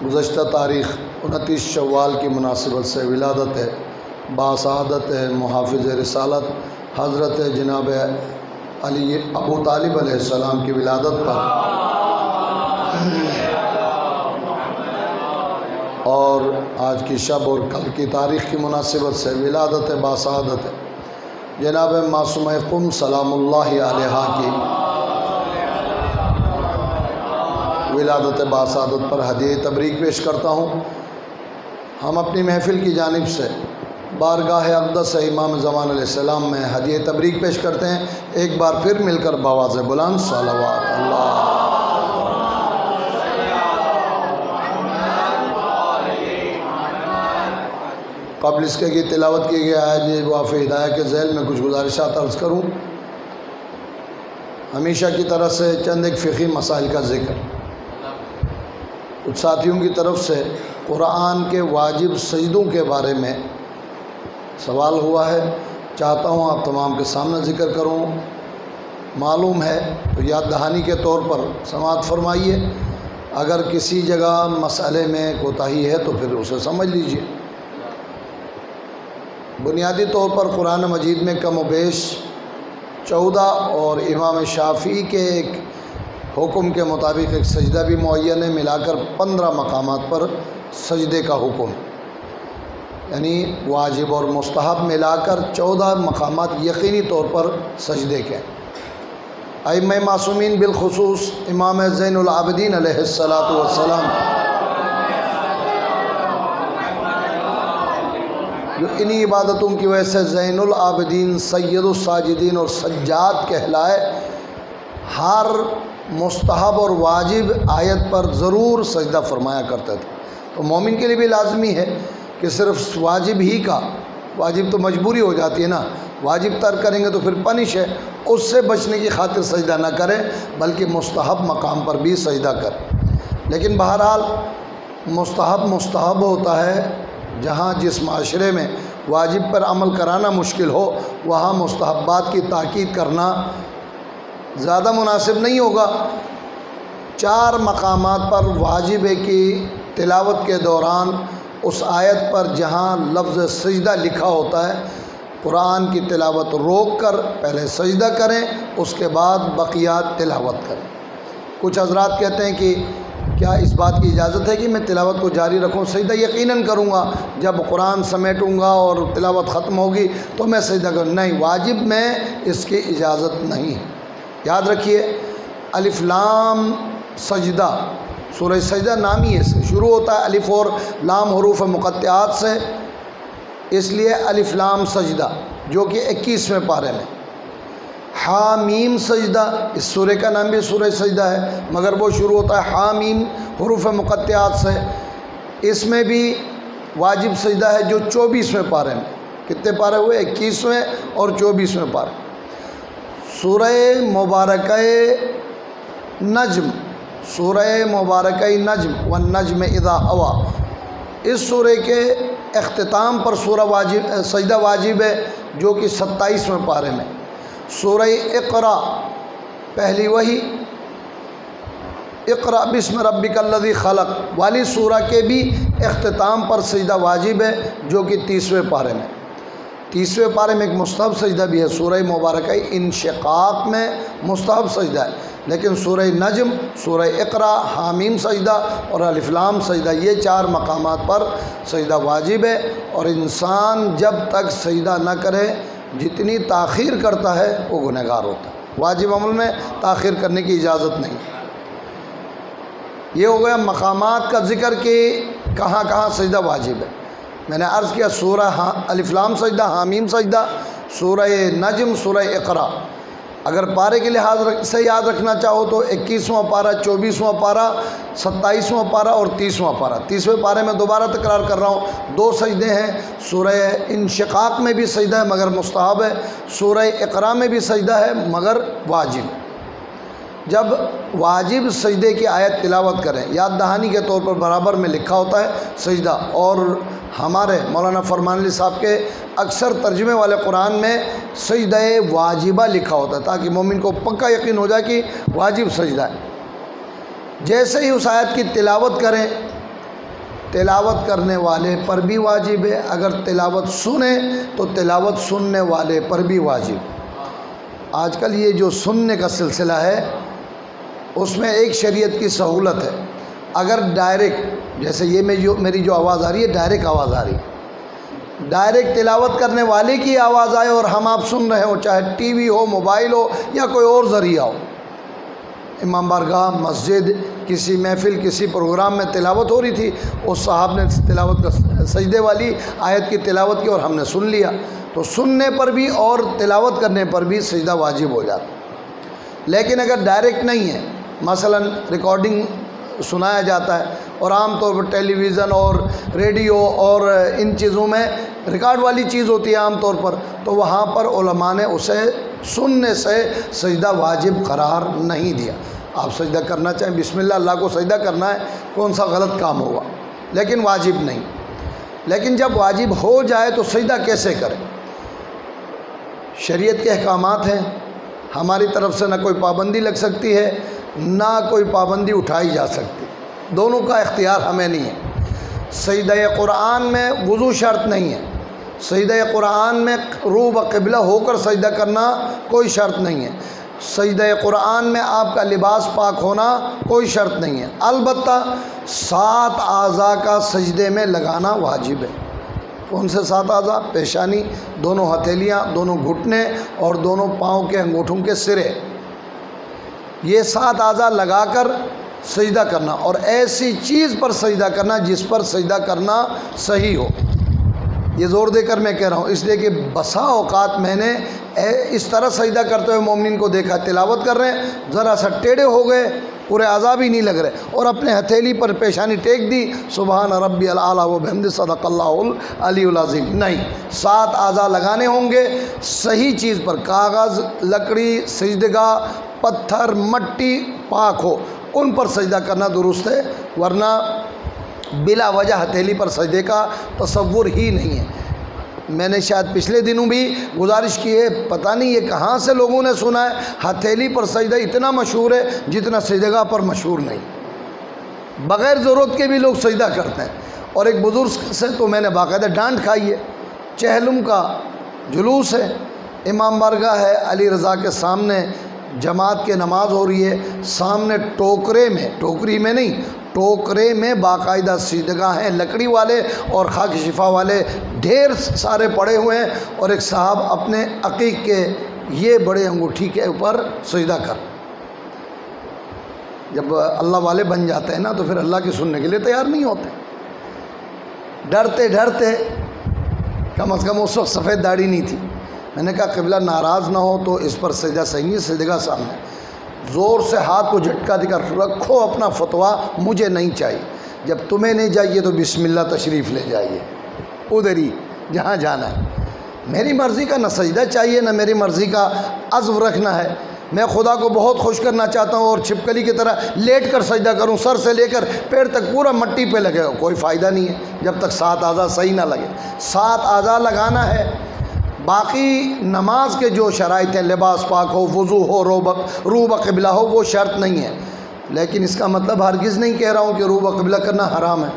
گزشتہ تاریخ 29 شوال کی مناسبت سے ولادت باسعادت محافظ رسالت حضرت جناب علی ابو طالب علیہ السلام کی ولادت پر اور آج کی شب اور کل کی تاریخ کی مناسبت سے ولادت باسعادت جناب معصومہ قم سلام اللہ علیہا کی ولادت باسعادت پر ہدیہ تبریک پیش کرتا ہوں۔ ہم اپنی محفل کی جانب سے بارگاہ اقدس امام زمان علیہ السلام میں ہدیہ تبریک پیش کرتے ہیں۔ ایک بار پھر مل کر بآواز بلند صلوات اللہ۔ قبل اس کے تلاوت کی گیا ہے جی واف ہدایہ کے ذیل میں کچھ گزارشات عرض کروں۔ ہمیشہ کی طرح سے چند ایک فقہی مسائل کا ذکر۔ کچھ ساتھیوں کی طرف سے قرآن کے واجب سجدوں کے بارے میں سوال ہوا ہے، چاہتا ہوں آپ تمام کے سامنے ذکر کروں۔ معلوم ہے تو یاد دہانی کے طور پر سماعت فرمائیے، اگر کسی جگہ مسئلے میں کوتاہی ہے تو پھر اسے سمجھ لیجئے۔ بنیادی طور پر قرآن مجید میں کم و بیش 14 اور امام شافعی کے ایک حکم کے مطابق ایک سجدہ بھی معین ہے، ملا کر 15 مقامات پر سجدے کا حکم، یعنی واجب اور مستحب ملا کر 14 مقامات یقینی طور پر سجدے کے۔ ائمہ معصومین بالخصوص امام زین العابدین علیہ السلام جو انہی عبادتوں کی وجہ سے زین العابدین سید الساجدین اور سجاد کہلائے، ہر مستحب اور واجب آیت پر ضرور سجدہ فرمایا کرتے تھے۔ تو مومن کے لیے بھی لازمی ہے کہ صرف واجب ہی کا، واجب تو مجبوری ہو جاتی ہے نا، واجب ترک کریں گے تو پھر پنش ہے، اس سے بچنے کی خاطر سجدہ نہ کریں بلکہ مستحب مقام پر بھی سجدہ کریں۔ لیکن بہرحال مستحب ہوتا ہے، جہاں جس معاشرے میں واجب پر عمل کرانا مشکل ہو وہاں مستحبات کی تاکید کرنا زیادہ مناسب نہیں ہوگا۔ 4 مقامات پر واجب کی تلاوت کے دوران اس آیت پر جہاں لفظ سجدہ لکھا ہوتا ہے، قرآن کی تلاوت روک کر پہلے سجدہ کریں، اس کے بعد بقیات تلاوت کریں۔ کچھ حضرات کہتے ہیں کہ کیا اس بات کی اجازت ہے کہ میں تلاوت کو جاری رکھوں؟ سجدہ یقیناً کروں گا، جب قرآن سمیٹوں گا اور تلاوت ختم ہوگی تو میں سجدہ کروں۔ نہیں، واجب میں اس کی اجازت نہیں ہے۔ یاد رکھیے، الف لام سجدہ، سورہ سجدہ نام ہی اس سے شروع ہوتا ہے، الف اور لام حروف مقطعات سے، اس لیے الف لام سجدہ جو کہ 21ویں پارے میں۔ حامیم سجدہ، اس سورہ کا نام بھی سورہ سجدہ ہے، مگر وہ شروع ہوتا ہے حامیم حروف مقطعات سے۔ اس میں بھی واجب سجدہ ہے جو 24ویں پارے میں۔ کتنے پارے ہوئے؟ 21ویں اور 24ویں پارے۔ سورہ مبارکہ نجم، سورہ مبارکہ نجم والنجم اذا ہوا، اس سورہ کے اختتام پر سجدہ واجب ہے جو کہ 27ویں پارے میں۔ سورہ اقرا، پہلی وحی اقرا بسم ربک الذی خلق والی سورہ کے بھی اختتام پر سجدہ واجب ہے جو کہ 30ویں پارے میں۔ 30ویں پارے میں ایک مستحب سجدہ بھی ہے، سورہ مبارکہ انشقاق میں مستحب سجدہ ہے، لیکن سورہ نجم، سورہ اقرا، حامیم سجدہ اور الف لام سجدہ، یہ 4 مقامات پر سجدہ واجب ہے، اور انسان جب تک سجدہ نہ کرے جتنی تاخیر کرتا ہے وہ گنہگار ہوتا ہے۔ واجب عمل میں تاخیر کرنے کی اجازت نہیں۔ یہ ہو گیا مقامات کا ذکر کہ کہاں کہاں سجدہ واجب ہے۔ میں نے عرض کیا سورہ الف لام سجدہ، حامیم سجدہ، سورہ نجم، سورہ اقرا۔ اگر پارے کے لحاظ سے یاد رکھنا چاہو تو 21واں پارہ، 24واں پارہ، 27واں پارہ اور 30واں پارہ۔ 30ویں پارے میں دوبارہ تکرار کر رہا ہوں، 2 سجدے ہیں، سورہ انشقاق میں بھی سجدہ ہے مگر مستحب ہے، سورہ اقرا میں بھی سجدہ ہے مگر واجب۔ جب واجب سجدے کی آیت تلاوت کریں، یاد دہانی کے طور پر برابر میں لکھا ہوتا ہے سجدہ، اور ہمارے مولانا فرمان علی صاحب کے اکثر ترجمے والے قرآن میں سجدہ واجبہ لکھا ہوتا ہے تاکہ مومن کو پکا یقین ہو جائے کہ واجب سجدہ ہے۔ جیسے ہی اس آیت کی تلاوت کریں تلاوت کرنے والے پر بھی واجب ہے، اگر تلاوت سنے تو تلاوت سننے والے پر بھی واجب۔ آج کل یہ جو سننے کا سلسلہ ہے اس میں ایک شریعت کی سہولت ہے، اگر ڈائریکٹ جیسے یہ میری جو آواز آ رہی ہے ڈائریکٹ آواز آ رہی ہے، ڈائریکٹ تلاوت کرنے والے کی آواز آئے اور ہم آپ سن رہے ہوں، چاہے ٹی وی ہو، موبائل ہو یا کوئی اور ذریعہ ہو، امام بارگاہ، مسجد، کسی محفل، کسی پروگرام میں تلاوت ہو رہی تھی، اس صاحب نے تلاوت کا سجدے والی آیت کی تلاوت کی اور ہم نے سن لیا، تو سننے پر بھی اور تلاوت کرنے پر بھی سجدہ واجب ہو جاتا۔ لیکن اگر ڈائریکٹ نہیں ہے، مثلا ریکارڈنگ سنایا جاتا ہے، اور عام طور پر ٹیلی ویژن اور ریڈیو اور ان چیزوں میں ریکارڈ والی چیز ہوتی ہے عام طور پر، تو وہاں پر علماء نے اسے سننے سے سجدہ واجب قرار نہیں دیا۔ آپ سجدہ کرنا چاہیں، بسم اللہ کو سجدہ کرنا ہے، کون سا غلط کام ہوگا، لیکن واجب نہیں۔ لیکن جب واجب ہو جائے تو سجدہ کیسے کریں؟ شریعت کے احکامات ہیں، ہماری طرف سے نہ کوئی پابندی لگ سکتی ہے نہ کوئی پابندی اٹھائی جا سکتی، دونوں کا اختیار ہمیں نہیں ہے۔ سجدہ قرآن میں وضو شرط نہیں ہے، سجدہ قرآن میں رو بقبلہ ہو کر سجدہ کرنا کوئی شرط نہیں ہے، سجدہ قرآن میں آپ کا لباس پاک ہونا کوئی شرط نہیں ہے، البتہ 7 اعضاء کا سجدے میں لگانا واجب ہے۔ کون سے 7 اعضاء؟ پیشانی، دونوں ہتھیلیاں، دونوں گھٹنے اور دونوں پاؤں کے انگوٹھوں کے سرے، یہ 7 اعضاء لگا کر سجدہ کرنا، اور ایسی چیز پر سجدہ کرنا جس پر سجدہ کرنا صحیح ہو۔ یہ زور دے کر میں کہہ رہا ہوں اس لیے کہ بسا اوقات میں نے اس طرح سجدہ کرتے ہوئے مومنین کو دیکھا، تلاوت کر رہے ہیں، ذرا سا ٹیڑھے ہو گئے، پورے اعضاء بھی نہیں لگ رہے، اور اپنے ہتھیلی پر پیشانی ٹیک دی، سبحان ربی الاعلیٰ وبحمدہ صدق اللہ العلی العظیم۔ نہیں، 7 اعضاء لگانے ہوں گے صحیح چیز پر، کاغذ، لکڑی، سجدگاہ، پتھر، مٹی پاک ہو، ان پر سجدہ کرنا درست ہے، ورنہ بلا وجہ ہتھیلی پر سجدے کا تصور ہی نہیں ہے۔ میں نے شاید پچھلے دنوں بھی گزارش کی ہے، پتہ نہیں یہ کہاں سے لوگوں نے سنا ہے، ہتھیلی پر سجدہ اتنا مشہور ہے جتنا سجدگاہ پر مشہور نہیں، بغیر ضرورت کے بھی لوگ سجدہ کرتے ہیں۔ اور ایک بزرگ سے تو میں نے باقاعدہ ڈانٹ کھائی ہے، چہلم کا جلوس ہے، امام بارگاہ ہے، علی رضا کے سامنے جماعت کے نماز ہو رہی ہے، سامنے ٹوکرے میں، ٹوکری میں نہیں، ٹوکرے میں باقاعدہ سجدگاہ ہیں، لکڑی والے اور خاک شفا والے ڈھیر سارے پڑے ہوئے ہیں، اور ایک صاحب اپنے عقیق کے یہ بڑے انگوٹھی کے اوپر سجدہ کر۔ جب اللہ والے بن جاتے ہیں نا تو پھر اللہ کی سننے کے لیے تیار نہیں ہوتے، ڈرتے ڈرتے، کم از کم اس وقت سفید داڑھی نہیں تھی، میں نے کہا قبلہ ناراض نہ ہو تو اس پر سجدہ صحیح نہیں، سجدگاہ سامنے، زور سے ہاتھ کو جھٹکا دے کر رکھو اپنا فتویٰ، مجھے نہیں چاہیے، جب تمہیں نہیں چاہیے تو بسم اللہ تشریف لے جائیے ادھر ہی جہاں جانا ہے، میری مرضی کا نہ سجدہ چاہیے نہ میری مرضی کا عزو رکھنا ہے، میں خدا کو بہت خوش کرنا چاہتا ہوں اور چھپکلی کی طرح لیٹ کر سجدہ کروں، سر سے لے کر پیر تک پورا مٹی پہ لگے گا، کوئی فائدہ نہیں ہے جب تک 7 اعضاء صحیح نہ لگے۔ 7 اعضاء لگانا ہے، باقی نماز کے جو شرائط ہیں، لباس پاک ہو، وضو ہو، رو بقبلہ ہو، وہ شرط نہیں ہے، لیکن اس کا مطلب ہرگز نہیں کہہ رہا ہوں کہ رو بقبلہ کرنا حرام ہے،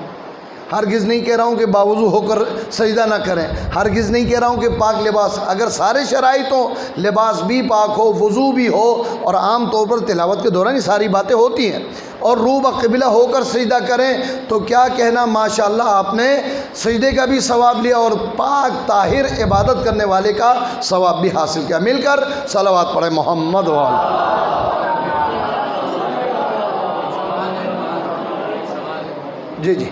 ہرگز نہیں کہہ رہا ہوں کہ باوضو ہو کر سجدہ نہ کریں، ہرگز نہیں کہہ رہا ہوں کہ پاک لباس، اگر سارے شرائط ہوں، لباس بھی پاک ہو، وضو بھی ہو، اور عام طور پر تلاوت کے دوران یہ ساری باتیں ہوتی ہیں، اور رو بقبلہ ہو کر سجدہ کریں تو کیا کہنا، ماشاءاللہ آپ نے سجدے کا بھی ثواب لیا اور پاک طاہر عبادت کرنے والے کا ثواب بھی حاصل کیا۔ مل کر صلوات پڑھیں محمد جی جی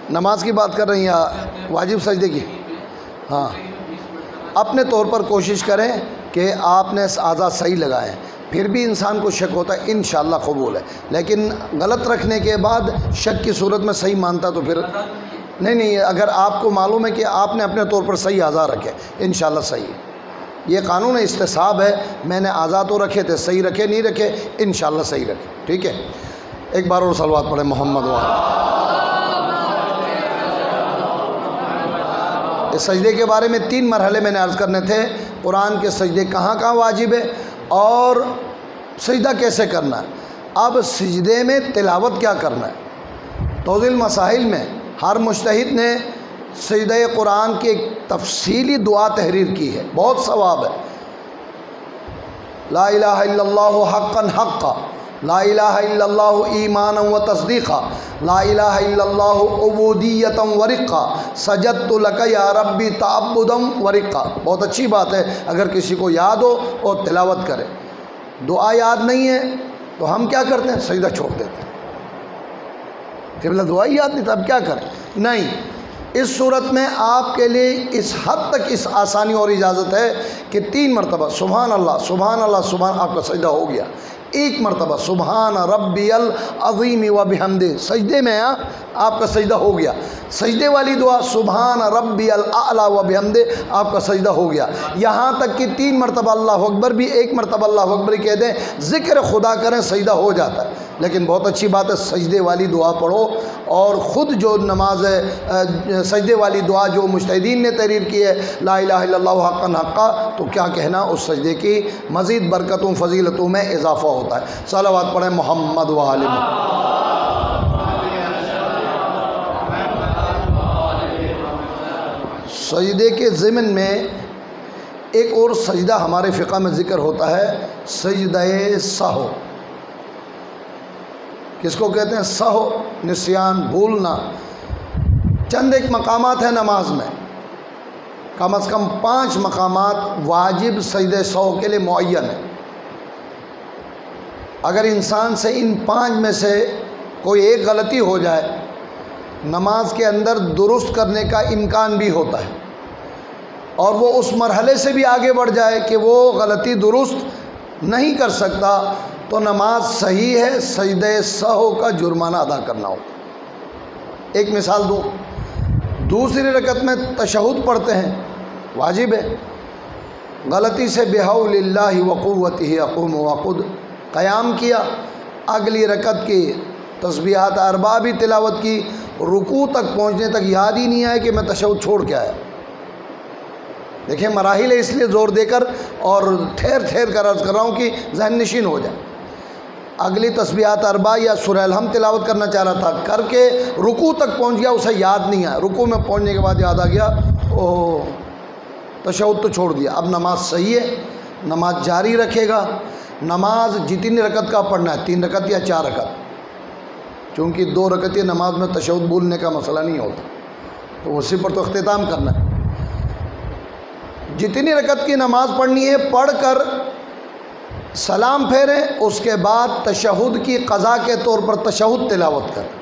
نماز کی بات کر رہی ہیں یا واجب سجدے کی؟ ہاں، اپنے طور پر کوشش کریں کہ آپ نے اعضاء صحیح لگائیں، پھر بھی انسان کو شک ہوتا ہے انشاءاللہ قبول ہے، لیکن غلط رکھنے کے بعد شک کی صورت میں صحیح مانتا تو پھر نہیں، اگر آپ کو معلوم ہے کہ آپ نے اپنے طور پر صحیح اعضاء رکھے انشاءاللہ صحیح ہے، یہ قانون استصحاب ہے، میں نے اعضاء تو رکھے تھے، صحیح رکھے نہیں رکھے انشاءاللہ صحیح رکھے، ٹھیک ہے۔ ایک بار اور صلوات پڑھیں محمد اس سجدے کے بارے میں 3 مرحلے میں نے عرض کرنے تھے، قرآن کے سجدے کہاں کہاں واجب ہے، اور سجدہ کیسے کرنا ہے، اب سجدے میں تلاوت کیا کرنا ہے۔ توضیح المسائل میں ہر مجتہد نے سجدہ قرآن کی ایک تفصیلی دعا تحریر کی ہے، بہت ثواب ہے۔ لا الہ الا اللہ حقا حقا، لا الہ الا اللہ ایمانا و تصدیقا، لا الہ الا اللہ عبودیتا و رقا، سجدت لک یا ربی تعبدا و رقا۔ بہت اچھی بات ہے اگر کسی کو یاد ہو اور تلاوت کرے۔ دعا یاد نہیں ہے تو ہم کیا کرتے ہیں، سجدہ چھوڑ دیتے ہیں کہ بلا دعا یاد نہیں تھا اب کیا کریں۔ نہیں، اس صورت میں آپ کے لیے اس حد تک اس آسانی اور اجازت ہے کہ 3 مرتبہ سبحان اللہ سبحان اللہ سبحان، آپ کا سجدہ ہو گیا۔ 1 مرتبہ سبحان ربی العظیم و بحمدہ، سجدے میں آپ کا سجدہ ہو گیا۔ سجدے والی دعا سبحان ربی الاعلی و بحمدہ، آپ کا سجدہ ہو گیا۔ یہاں تک کہ 3 مرتبہ اللہ اکبر بھی، 1 مرتبہ اللہ اکبر ہی کہہ دیں، ذکر خدا کریں، سجدہ ہو جاتا ہے۔ لیکن بہت اچھی بات ہے سجدے والی دعا پڑھو، اور خود جو نماز ہے سجدے والی دعا جو مجتہدین نے تحریر کی ہے، لا الہ الا اللہ حقا حقا، تو کیا کہنا، اس سجدے کی مزید برکتوں فضیلتوں میں اضافہ ہوتا ہے۔ صلوات پڑھیں محمد و آل محمد۔ سجدے کے ضمن میں ایک اور سجدہ ہمارے فقہ میں ذکر ہوتا ہے، سجدہ سہو۔ کس کو کہتے ہیں، سہو، نسیان، بھولنا۔ چند ایک مقامات ہیں نماز میں، کم از کم 5 مقامات واجب سجدہ سہو کے لیے معین ہیں۔ اگر انسان سے ان 5 میں سے کوئی ایک غلطی ہو جائے، نماز کے اندر درست کرنے کا امکان بھی ہوتا ہے، اور وہ اس مرحلے سے بھی آگے بڑھ جائے کہ وہ غلطی درست نہیں کر سکتا، تو نماز صحیح ہے، سجدہ سہو کا جرمانہ ادا کرنا ہوگا۔ ایک مثال دوں، دوسری رکعت میں تشہد پڑھتے ہیں، واجب ہے، غلطی سے بحول اللہ وقوتہ اقوم واقعد قیام کیا، اگلی رکعت کی تسبیحات 4 بھی تلاوت کی، رکوع تک پہنچنے تک یاد ہی نہیں آئے کہ میں تشہد چھوڑ کے آیا۔ دیکھیں مراحل ہے، اس لیے زور دے کر اور ٹھہر ٹھہر کر عرض کر رہا ہوں کہ ذہن نشین ہو جائے۔ اگلی تسبیحات 4 یا سورہ الحمد تلاوت کرنا چاہ رہا تھا، کر کے رکوع تک پہنچ گیا، اسے یاد نہیں آیا، رکوع میں پہنچنے کے بعد یاد آ گیا، اوہ تشہد تو چھوڑ دیا۔ اب نماز صحیح ہے، نماز جاری رکھے گا۔ نماز جتنی رکعت کا پڑھنا ہے، 3 رکعت یا 4 رکعت، چونکہ 2 رکعتی نماز میں تشہد بھولنے کا مسئلہ نہیں ہوتا، تو اسی پر تو اختتام کرنا ہے۔ جتنی رکعت کی نماز پڑھنی ہے پڑھ کر سلام پھیریں، اس کے بعد تشہد کی قضا کے طور پر تشہد تلاوت کریں۔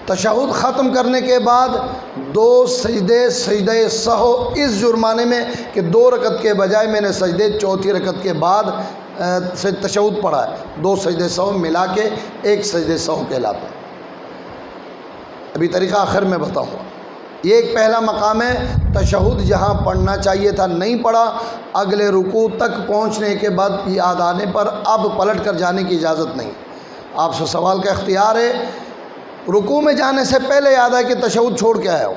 تشہد ختم کرنے کے بعد 2 سجدے سجدہ سہو، اس جرمانے میں کہ 2 رکعت کے بجائے میں نے سجدے 4تھی رکعت کے بعد سے تشہد پڑھا ہے، 2 سجدے سہو ملا کے 1 سجدے سہو کہلاتا ہے۔ ابھی طریقہ آخر میں بتاؤں گا۔ یہ ایک پہلا مقام ہے، تشہد جہاں پڑھنا چاہیے تھا نہیں پڑھا، اگلے رکوع تک پہنچنے کے بعد یاد آنے پر اب پلٹ کر جانے کی اجازت نہیں، آپ سے سوال کا اختیار ہے۔ رکوع میں جانے سے پہلے یاد آئے کہ تشہد چھوڑ کے آیا ہو،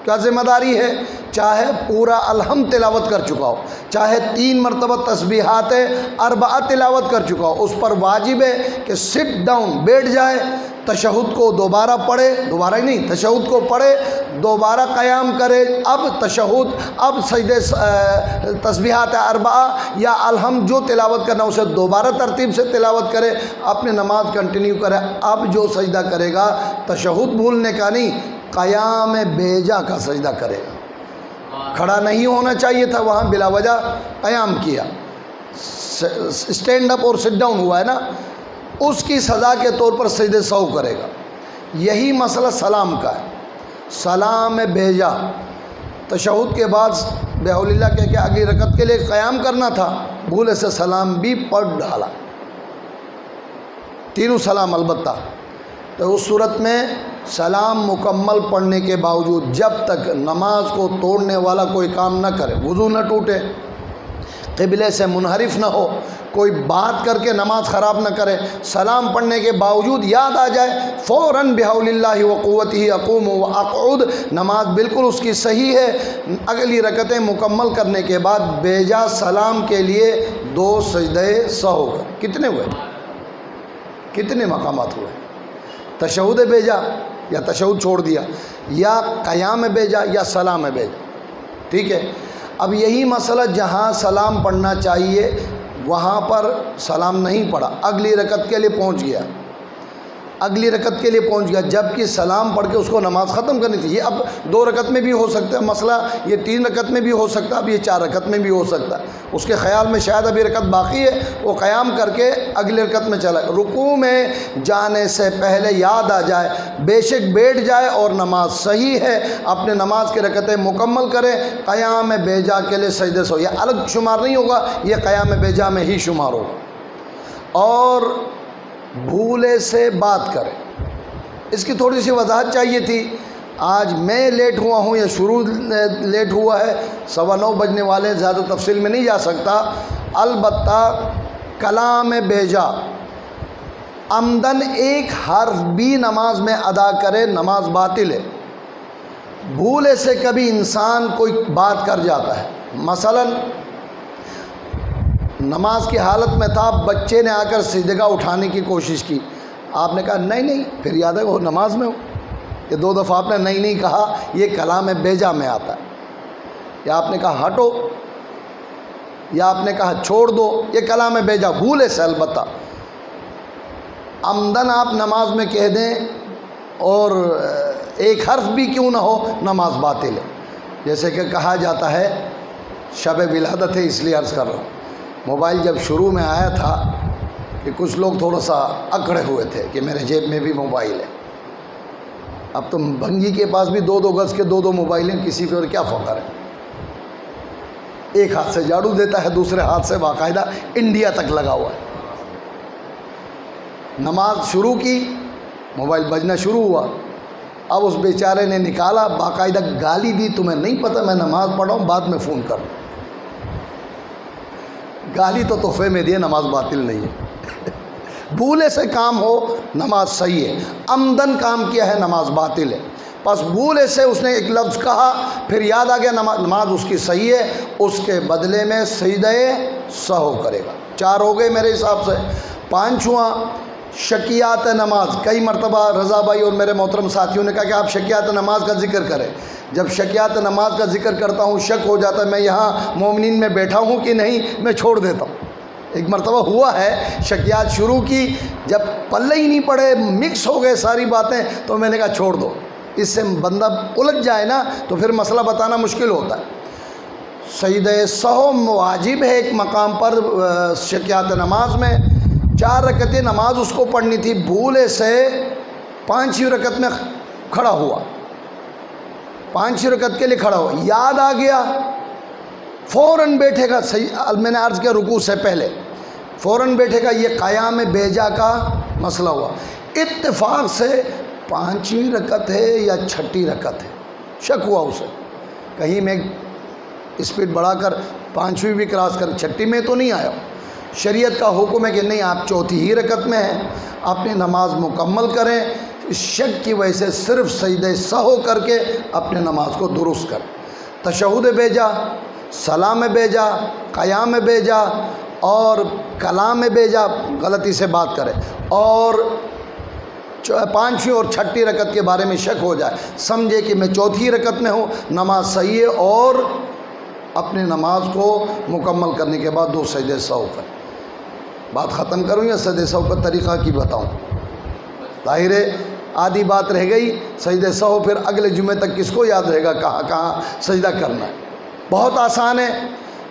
کیا ذمہ داری ہے؟ چاہے پورا الحمد تلاوت کر چکا ہو، چاہے 3 مرتبہ تسبیحات 4 تلاوت کر چکا ہو، اس پر واجب ہے کہ سٹ ڈاؤن، بیٹھ جائے، تشہد کو دوبارہ پڑھے، دوبارہ ہی نہیں، تشہد کو پڑھے، دوبارہ قیام کرے، اب تشہد، اب سجدے تسبیحات 4 یا الحمد جو تلاوت کرنا اسے دوبارہ ترتیب سے تلاوت کرے، اپنے نماز کنٹینیو کرے۔ اب جو سجدہ کرے گا تشہد بھولنے کا نہیں، قیام بیجا کا سجدہ کرے گا۔ کھڑا نہیں ہونا چاہیے تھا، وہاں بلا وجہ قیام کیا، اسٹینڈ اپ اور سٹ ڈاؤن ہوا ہے نا، اس کی سزا کے طور پر سجدہ سہو کرے گا۔ یہی مسئلہ سلام کا ہے، سلام بھیجا، تشہد کے بعد بحول اللہ کہہ کے اگلی رکعت کے لیے قیام کرنا تھا، بھولے سے سلام بھی پڑھ ڈالا، تینوں سلام البتہ، تو اس صورت میں سلام مکمل پڑھنے کے باوجود جب تک نماز کو توڑنے والا کوئی کام نہ کرے، وضو نہ ٹوٹے، قبلے سے منحرف نہ ہو، کوئی بات کر کے نماز خراب نہ کرے، سلام پڑھنے کے باوجود یاد آ جائے فوراً بحول اللہ و قوتہ اقوم و اقعد، نماز بالکل اس کی صحیح ہے۔ اگلی رکعتیں مکمل کرنے کے بعد بیجا سلام کے لیے 2 سجدے سہو ہوئے۔ کتنے ہوئے؟ کتنے مقامات ہوئے؟ تشہد بیجا یا تشہد چھوڑ دیا، یا قیام بیجا یا سلام بیجا، ٹھیک ہے۔ اب یہی مسئلہ جہاں سلام پڑھنا چاہیے وہاں پر سلام نہیں پڑھا، اگلی رکعت کے لیے پہنچ گیا، اگلی رکعت کے لیے پہنچ گیا، جبکہ سلام پڑھ کے اس کو نماز ختم کرنی تھی۔ یہ اب 2 رکعت میں بھی ہو سکتا ہے مسئلہ، یہ 3 رکعت میں بھی ہو سکتا ہے، اب یہ 4 رکعت میں بھی ہو سکتا ہے۔ اس کے خیال میں شاید ابھی رکعت باقی ہے، وہ قیام کر کے اگلی رکعت میں چلا، رکوع میں جانے سے پہلے یاد آ جائے، بے شک بیٹھ جائے اور نماز صحیح ہے، اپنے نماز کی رکعتیں مکمل کرے، قیام بیجا کے لیے سجدے سو، یہ الگ شمار نہیں ہوگا، یہ قیام بیجا میں ہی شمار ہوگا۔ اور بھولے سے بات کرے، اس کی تھوڑی سی وضاحت چاہیے تھی۔ آج میں لیٹ ہوا ہوں یا شروع لیٹ ہوا ہے، 9:15 بجنے والے، زیادہ تفصیل میں نہیں جا سکتا۔ البتہ کلام بیجا عمدن ایک حرف بھی نماز میں ادا کرے نماز باطل ہے۔ بھولے سے کبھی انسان کوئی بات کر جاتا ہے، مثلاً نماز کی حالت میں تھا، بچے نے آ کر سجدہ اٹھانے کی کوشش کی، آپ نے کہا نہیں، پھر یاد ہے وہ نماز میں ہو۔ یہ 2 دفعہ آپ نے نہیں کہا، یہ کلام بیجا میں آتا ہے۔ یا آپ نے کہا ہٹو، یا آپ نے کہا چھوڑ دو، یہ کلام بیجا بھولے سے البتہ۔ عمدن آپ نماز میں کہہ دیں اور ایک حرف بھی کیوں نہ ہو، نماز باطل ہے۔ جیسے کہ کہا جاتا ہے، شب ولادت ہے اس لیے عرض کر رہا ہوں، موبائل جب شروع میں آیا تھا کہ کچھ لوگ تھوڑا سا اکڑے ہوئے تھے کہ میرے جیب میں بھی موبائل ہے۔ اب تو بھنگی کے پاس بھی 2 گز کے 2 موبائل ہیں، کسی پر کیا فخر ہے؟ ایک ہاتھ سے جھاڑو دیتا ہے، دوسرے ہاتھ سے باقاعدہ انڈیا تک لگا ہوا ہے۔ نماز شروع کی، موبائل بجنا شروع ہوا، اب اس بیچارے نے نکالا، باقاعدہ گالی دی، تمہیں نہیں پتہ میں نماز پڑھا ہوں، بعد میں فون کر۔ گالی تو تحفے میں دیے، نماز باطل نہیں ہے۔ بھولے سے کام ہو نماز صحیح ہے، عمدن کام کیا ہے نماز باطل ہے۔ پس بھولے سے اس نے ایک لفظ کہا، پھر یاد آ گیا نماز اس کی صحیح ہے، اس کے بدلے میں سجدہ سہو کرے گا۔ 4 ہو گئے میرے حساب سے۔ 5واں شکیات نماز۔ کئی مرتبہ رضا بھائی اور میرے محترم ساتھیوں نے کہا کہ آپ شکیات نماز کا ذکر کریں۔ جب شکیات نماز کا ذکر کرتا ہوں شک ہو جاتا ہے میں یہاں مومنین میں بیٹھا ہوں کہ نہیں، میں چھوڑ دیتا ہوں۔ ایک مرتبہ ہوا ہے، شکیات شروع کی، جب پلے ہی نہیں پڑے، مکس ہو گئے ساری باتیں، تو میں نے کہا چھوڑ دو، اس سے بندہ الجھ جائے نا تو پھر مسئلہ بتانا مشکل ہوتا ہے۔ سجدہ سہو واجب ہے ایک مقام پر شکیات نماز میں۔ 4 رکعتیں نماز اس کو پڑھنی تھی، بھولے سے 5ویں رکعت میں کھڑا ہوا، 5ویں رکعت کے لیے کھڑا ہوا، یاد آ گیا، فوراً بیٹھے گا۔ میں نے عرض کیا رکوع سے پہلے فوراً بیٹھے گا، یہ قیام بیجا کا مسئلہ ہوا۔ اتفاق سے 5ویں رکعت ہے یا 6ٹھی رکعت ہے، شک ہوا اسے، کہیں میں اسپیڈ بڑھا کر 5ویں بھی کراس کر 6ٹھی میں تو نہیں آیا۔ شریعت کا حکم ہے کہ نہیں، آپ 4تھی ہی رکعت میں ہیں، اپنی نماز مکمل کریں۔ اس شک کی وجہ سے صرف سجدہ سہو کر کے اپنے نماز کو درست کریں۔ تشہد بیجا، سلام بیجا، قیام بیجا اور کلام بیجا غلطی سے بات کرے، اور 5ویں اور 6ٹھی رکعت کے بارے میں شک ہو جائے، سمجھے کہ میں 4تھی رکعت میں ہوں، نماز صحیح ہے، اور اپنے نماز کو مکمل کرنے کے بعد 2 سجدے سہو کریں۔ بات ختم کروں یا سجدے سہو کا طریقہ کی بتاؤں؟ ظاہر ہے آدھی بات رہ گئی، سجدے سہو پھر اگلے جمعے تک کس کو یاد رہے گا کہاں کہاں سجدہ کرنا ہے؟ بہت آسان ہے،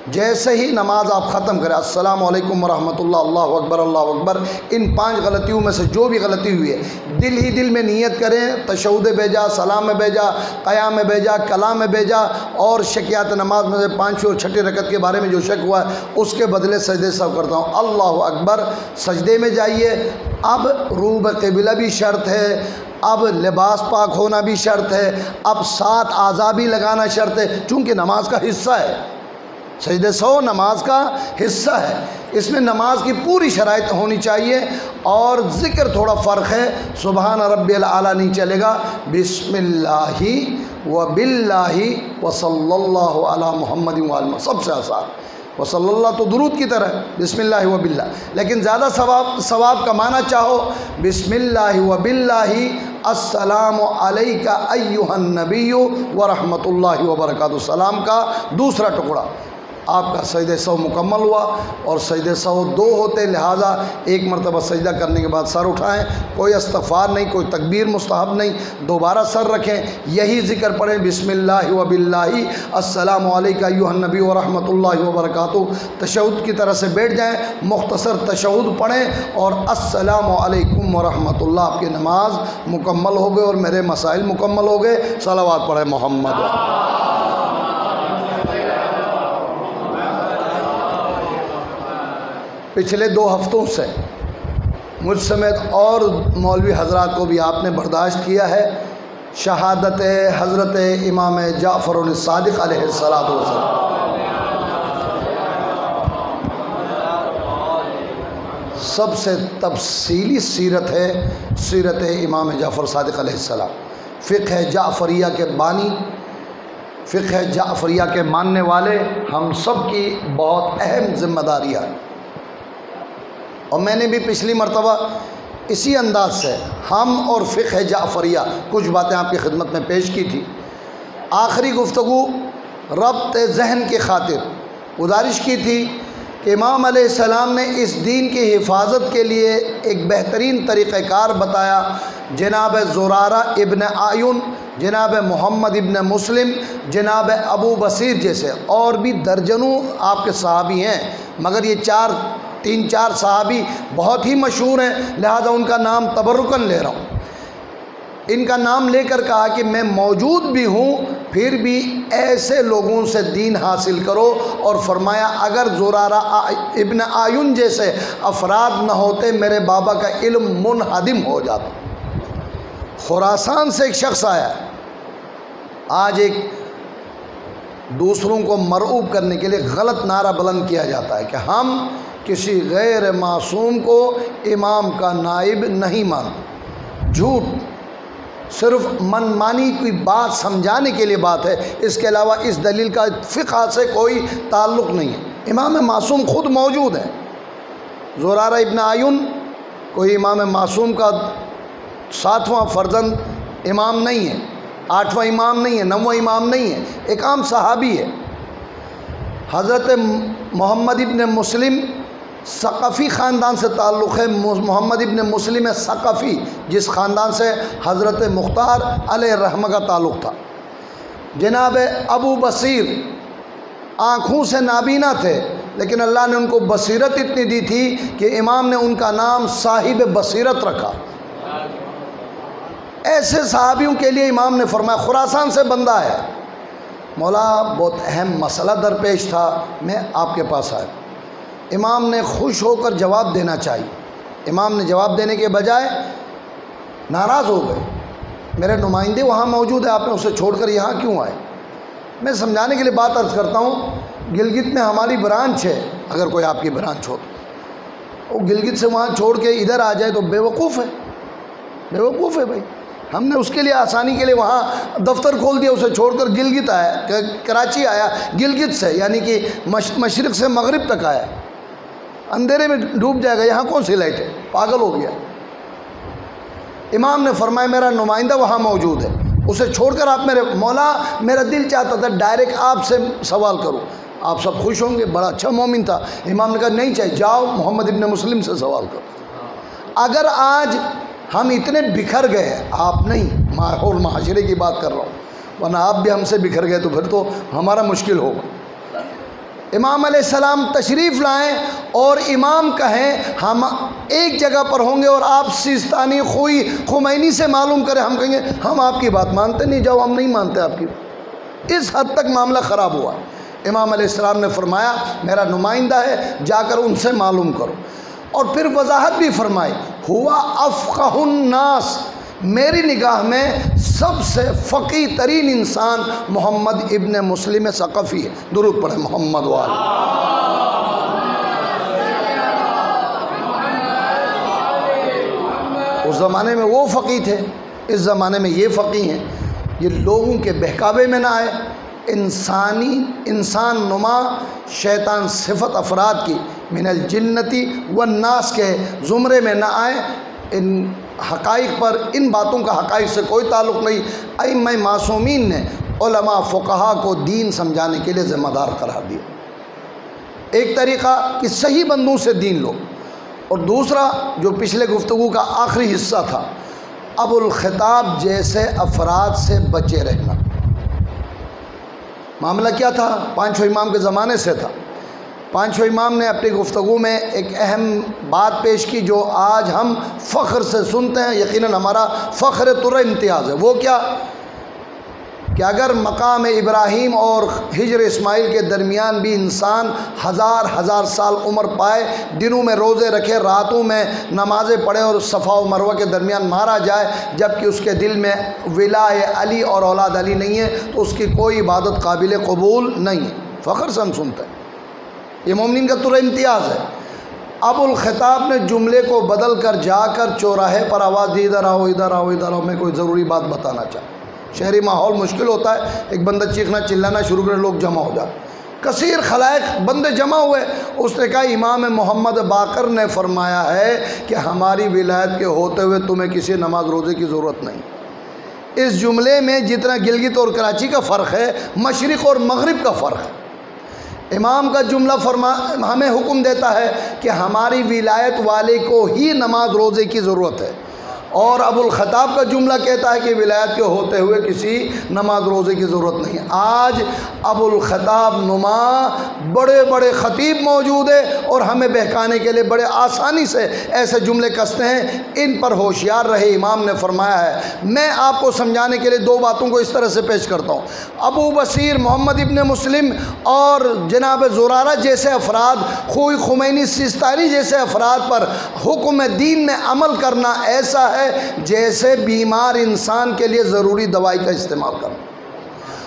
جیسے ہی نماز آپ ختم کریں، السلام علیکم ورحمۃ اللہ، اللہ اکبر اللہ اکبر، ان 5 غلطیوں میں سے جو بھی غلطی ہوئی ہے دل ہی دل میں نیت کریں، تشہد بیجا، سلام بیجا، قیام بیجا، کلام بیجا، اور شکیات نماز میں سے 5ویں اور 6ٹھی رکعت کے بارے میں جو شک ہوا ہے اس کے بدلے سجدے سہو کرتا ہوں، اللہ اکبر، سجدے میں جائیے۔ اب روب قبلہ بھی شرط ہے، اب لباس پاک ہونا بھی شرط ہے، اب 7 اعضاء بھی لگانا شرط ہے، چونکہ نماز کا حصہ ہے۔ سجدہ سہو نماز کا حصہ ہے، اس میں نماز کی پوری شرائط ہونی چاہیے، اور ذکر تھوڑا فرق ہے، سبحان ربی الاعلیٰ نہیں چلے گا، بسم اللہ و باللہ و صلی اللہ علی محمد و آلہ، سب سے آسان، و صلی اللہ تو درود کی طرح، بسم اللہ و باللہ، لیکن زیادہ ثواب کمانا چاہو، بسم اللہ و باللہ السلام علیک ایھا النبی و رحمۃ اللہ وبرکاتہ، سلام کا دوسرا ٹکڑا، آپ کا سجدہ سہو مکمل ہوا، اور سجدہ سہو 2 ہوتے، لہٰذا ایک مرتبہ سجدہ کرنے کے بعد سر اٹھائیں، کوئی استغفار نہیں، کوئی تکبیر مستحب نہیں، دوبارہ سر رکھیں، یہی ذکر پڑھیں، بسم اللہ و باللہ السلام علیک ایھا النبی و رحمۃ اللہ وبرکاتہ، تشہد کی طرح سے بیٹھ جائیں، مختصر تشہد پڑھیں، اور السلام علیکم و رحمۃ اللہ، آپ کی نماز مکمل ہو گئے اور میرے مسائل مکمل ہو گئے، صلوات پڑھیں محمد۔ پچھلے 2 ہفتوں سے مجھ سمیت اور مولوی حضرات کو بھی آپ نے برداشت کیا ہے، شہادت حضرت امام جعفر الصادق علیہ السلام، سب سے تفصیلی سیرت ہے سیرت امام جعفر صادق علیہ السلام، فقہ جعفریہ کے بانی، فقہ جعفریہ کے ماننے والے، ہم سب کی بہت اہم ذمہ داریاں، اور میں نے بھی پچھلی مرتبہ اسی انداز سے ہم اور فقہ جعفریہ کچھ باتیں آپ کی خدمت میں پیش کی تھی۔ آخری گفتگو ربط ذہن کی خاطر گزارش کی تھی کہ امام علیہ السلام نے اس دین کی حفاظت کے لیے ایک بہترین طریقہ کار بتایا، جناب زرارہ ابن اعین، جناب محمد ابن مسلم، جناب ابو بصیر جیسے اور بھی درجنوں آپ کے صحابی ہیں، مگر یہ 3-4 صحابی بہت ہی مشہور ہیں، لہذا ان کا نام تبرکاً لے رہا ہوں۔ ان کا نام لے کر کہا کہ میں موجود بھی ہوں، پھر بھی ایسے لوگوں سے دین حاصل کرو، اور فرمایا اگر زرارہ ابن اعین جیسے افراد نہ ہوتے میرے بابا کا علم منہدم ہو جاتا۔ خراسان سے ایک شخص آیا، آج ایک دوسروں کو مرعوب کرنے کے لیے غلط نعرہ بلند کیا جاتا ہے کہ ہم کسی غیر معصوم کو امام کا نائب نہیں مانتے، جھوٹ، صرف من مانی کوئی بات سمجھانے کے لیے بات ہے، اس کے علاوہ اس دلیل کا فقہ سے کوئی تعلق نہیں ہے۔ امام معصوم خود موجود ہے، زرارہ ابن اعین کوئی امام معصوم کا 7واں فرزند امام نہیں ہے، 8واں امام نہیں ہے، 9واں امام نہیں ہے، ایک عام صحابی ہے۔ حضرت محمد ابن مسلم ثقفی خاندان سے تعلق ہے، محمد ابن مسلم ثقفی، جس خاندان سے حضرت مختار علیہ الرحمہ کا تعلق تھا۔ جناب ابو بصیر آنکھوں سے نابینا تھے، لیکن اللہ نے ان کو بصیرت اتنی دی تھی کہ امام نے ان کا نام صاحب بصیرت رکھا۔ ایسے صحابیوں کے لیے امام نے فرمایا، خراسان سے بندہ ہے، مولا بہت اہم مسئلہ درپیش تھا، میں آپ کے پاس آیا۔ امام نے خوش ہو کر جواب دینا چاہیے، امام نے جواب دینے کے بجائے ناراض ہو گئے، میرے نمائندے وہاں موجود ہے، آپ نے اسے چھوڑ کر یہاں کیوں آئے؟ میں سمجھانے کے لیے بات عرض کرتا ہوں، گلگت میں ہماری برانچ ہے، اگر کوئی آپ کی برانچ ہو تو وہ گلگت سے وہاں چھوڑ کے ادھر آ جائے تو بیوقوف ہے بھائی۔ ہم نے اس کے لیے آسانی کے لیے وہاں دفتر کھول دیا، اسے چھوڑ کر گلگت آیا، کراچی آیا، گلگت سے یعنی کہ مشرق سے مغرب تک آیا، اندھیرے میں ڈوب جائے گا، یہاں کون سی لائٹ ہے، پاگل ہو گیا۔ امام نے فرمایا میرا نمائندہ وہاں موجود ہے، اسے چھوڑ کر آپ میرے مولا، میرا دل چاہتا تھا ڈائریکٹ آپ سے سوال کروں، آپ سب خوش ہوں گے، بڑا اچھا مومن تھا۔ امام نے کہا نہیں چاہیے، جاؤ محمد ابن مسلم سے سوال کرو۔ اگر آج ہم اتنے بکھر گئے، آپ نہیں، ماحول معاشرے کی بات کر رہا ہوں، ورنہ آپ بھی ہم سے بکھر گئے تو پھر تو ہمارا مشکل ہوگا۔ امام علیہ السلام تشریف لائیں اور امام کہیں ہم ایک جگہ پر ہوں گے اور آپ سیستانی خوئی خمینی سے معلوم کریں، ہم کہیں گے ہم آپ کی بات مانتے نہیں، جاؤ ہم نہیں مانتے آپ کی بات۔ اس حد تک معاملہ خراب ہوا۔ امام علیہ السلام نے فرمایا میرا نمائندہ ہے، جا کر ان سے معلوم کرو، اور پھر وضاحت بھی فرمائی، ہوا افقہ الناس، میری نگاہ میں سب سے فقیہ ترین انسان محمد ابن مسلم ثقفی ہے۔ درود پڑھیں محمد وال۔ اس زمانے میں وہ فقیہ تھے، اس زمانے میں یہ فقیہ ہیں۔ یہ لوگوں کے بہکاوے میں نہ آئے، انسان نما شیطان صفت افراد کی من الجنتی والناس کے زمرے میں نہ آئے۔ ان حقائق پر، ان باتوں کا حقائق سے کوئی تعلق نہیں۔ ائمہ معصومین نے علماء فقہا کو دین سمجھانے کے لیے ذمہ دار قرار دیا۔ ایک طریقہ کہ صحیح بندوں سے دین لو، اور دوسرا جو پچھلے گفتگو کا آخری حصہ تھا، ابو الخطاب جیسے افراد سے بچے رہنا۔ معاملہ کیا تھا؟ پانچوں امام کے زمانے سے تھا۔ پانچوں امام نے اپنی گفتگو میں ایک اہم بات پیش کی جو آج ہم فخر سے سنتے ہیں، یقیناً ہمارا فخر تر امتیاز ہے۔ وہ کیا کہ اگر مقام ابراہیم اور ہجر اسماعیل کے درمیان بھی انسان ہزار سال عمر پائے، دنوں میں روزے رکھے، راتوں میں نمازیں پڑھے اور صفا و مروہ کے درمیان مارا جائے، جبکہ اس کے دل میں ولائے علی اور اولاد علی نہیں ہے، تو اس کی کوئی عبادت قابل قبول نہیں ہے۔ فخر سے ہم سنتے ہیں، یہ مومنین کا تر امتیاز ہے۔ ابو الخطاب نے جملے کو بدل کر جا کر چوراہے پر آواز دی، ادھر آؤ ادھر آؤ ادھر آؤ، میں کوئی ضروری بات بتانا چاہتا۔ شہری ماحول مشکل ہوتا ہے، ایک بندہ چیخنا چلانا شروع کرے، لوگ جمع ہو جائے، کثیر خلائق بندے جمع ہوئے۔ اس نے کہا امام محمد باقر نے فرمایا ہے کہ ہماری ولایت کے ہوتے ہوئے تمہیں کسی نماز روزے کی ضرورت نہیں۔ اس جملے میں جتنا گلگت اور کراچی کا فرق ہے، مشرق اور مغرب کا فرق ہے۔ امام کا جملہ ہمیں حکم دیتا ہے کہ ہماری ولایت والے کو ہی نماز روزے کی ضرورت ہے، اور ابو الخطاب کا جملہ کہتا ہے کہ ولایت کے ہوتے ہوئے کسی نماز روزے کی ضرورت نہیں۔ آج ابو الخطاب نما بڑے بڑے خطیب موجود ہیں اور ہمیں بہکانے کے لیے بڑے آسانی سے ایسے جملے کستے ہیں، ان پر ہوشیار رہے۔ امام نے فرمایا ہے، میں آپ کو سمجھانے کے لیے دو باتوں کو اس طرح سے پیش کرتا ہوں۔ ابو بصیر محمد ابن مسلم اور جناب زرارہ جیسے افراد، خوئی خمینی سیستانی جیسے افراد پر حکم دین میں عمل کرنا ایسا ہے جیسے بیمار انسان کے لیے ضروری دوائی کا استعمال کرنا،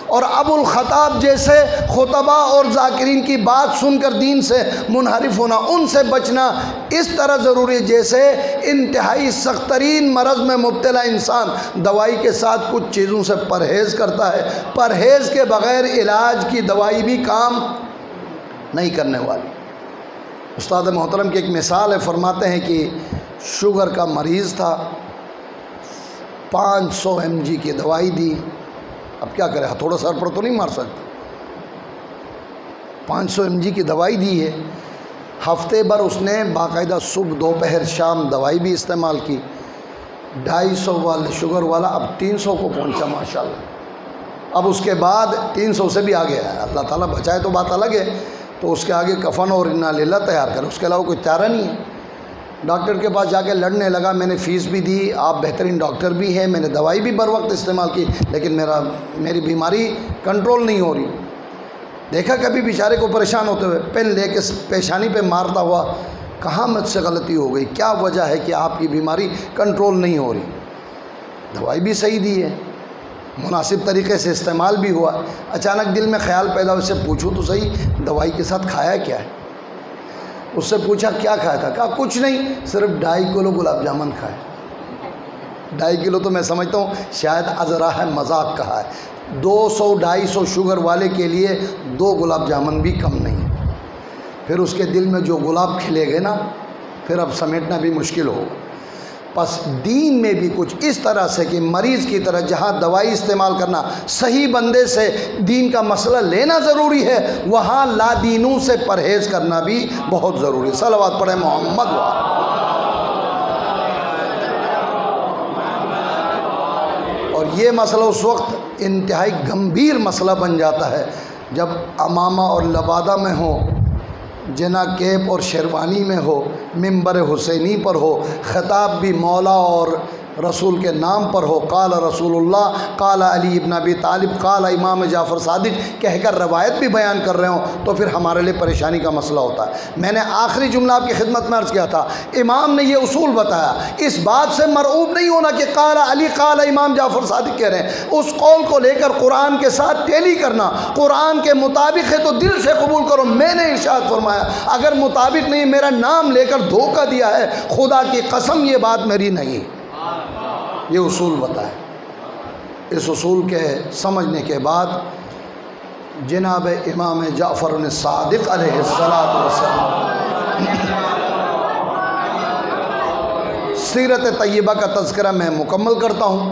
اور ابو الخطاب جیسے خطبہ اور ذاکرین کی بات سن کر دین سے منحرف ہونا، ان سے بچنا اس طرح ضروری ہے جیسے انتہائی سخت ترین مرض میں مبتلا انسان دوائی کے ساتھ کچھ چیزوں سے پرہیز کرتا ہے۔ پرہیز کے بغیر علاج کی دوائی بھی کام نہیں کرنے والی۔ استاد محترم کی ایک مثال ہے، فرماتے ہیں کہ شوگر کا مریض تھا، 500 mg کی دوائی دی۔ اب کیا کرے، تھوڑا سر پر تو نہیں مار سکتا، 500 mg کی دوائی دی ہے۔ ہفتے بھر اس نے باقاعدہ صبح دوپہر شام دوائی بھی استعمال کی۔ 250 والا شوگر والا اب 300 کو پہنچا ماشاءاللہ۔ اب اس کے بعد 300 سے بھی آگے ہے، اللہ تعالیٰ بچائے تو بات الگ ہے، تو اس کے آگے کفن اور انا للہ تیار کرے، اس کے علاوہ کوئی چارہ نہیں ہے۔ ڈاکٹر کے پاس جا کے لڑنے لگا، میں نے فیس بھی دی، آپ بہترین ڈاکٹر بھی ہیں، میں نے دوائی بھی بر وقت استعمال کی، لیکن میری بیماری کنٹرول نہیں ہو رہی۔ دیکھا کبھی بیچارے کو پریشان ہوتے ہوئے، پین لے کے پیشانی پہ مارتا ہوا، کہاں مجھ سے غلطی ہو گئی، کیا وجہ ہے کہ آپ کی بیماری کنٹرول نہیں ہو رہی؟ دوائی بھی صحیح دی ہے، مناسب طریقے سے استعمال بھی ہوا۔ اچانک دل میں خیال پیدا، اس سے پوچھوں تو صحیح دوائی کے ساتھ کھایا کیا ہے؟ اس سے پوچھا کیا کھایا تھا؟ کہا کچھ نہیں، صرف 2.5 کلو گلاب جامن کھائے۔ 2.5 کلو تو میں سمجھتا ہوں شاید ازرا ہے، مذاق کہا ہے۔ 200-250 شوگر والے کے لیے 2 گلاب جامن بھی کم نہیں۔ پھر اس کے دل میں جو گلاب کھلے گئے نا، پھر اب سمیٹنا بھی مشکل ہوگا۔ پس دین میں بھی کچھ اس طرح سے کہ مریض کی طرح جہاں دوائی استعمال کرنا، صحیح بندے سے دین کا مسئلہ لینا ضروری ہے، وہاں لادینوں سے پرہیز کرنا بھی بہت ضروری ہے۔ صلوات پڑھیں محمد وآلہ۔ اور یہ مسئلہ اس وقت انتہائی گمبھیر مسئلہ بن جاتا ہے جب امامہ اور لبادہ میں ہو، جنا کیپ اور شیروانی میں ہو، منبر حسینی پر ہو، خطاب بھی مولا اور رسول کے نام پر ہو، قال رسول اللہ، قال علی ابن ابی طالب، قال امام جعفر صادق کہہ کر روایت بھی بیان کر رہے ہوں تو پھر ہمارے لیے پریشانی کا مسئلہ ہوتا ہے۔ میں نے آخری جملہ آپ کی خدمت میں عرض کیا تھا، امام نے یہ اصول بتایا، اس بات سے مرعوب نہیں ہونا کہ قال علی قال امام جعفر صادق کہہ رہے ہیں، اس قول کو لے کر قرآن کے ساتھ ٹیلی کرنا، قرآن کے مطابق ہے تو دل سے قبول کرو۔ میں نے ارشاد فرمایا اگر مطابق نہیں، میرا نام لے کر دھوکہ دیا ہے، خدا کی قسم یہ بات میری نہیں۔ یہ اصول بتایا، اس اصول کے سمجھنے کے بعد جناب امام جعفر صادق علیہ السلام سیرت طیبہ کا تذکرہ میں مکمل کرتا ہوں۔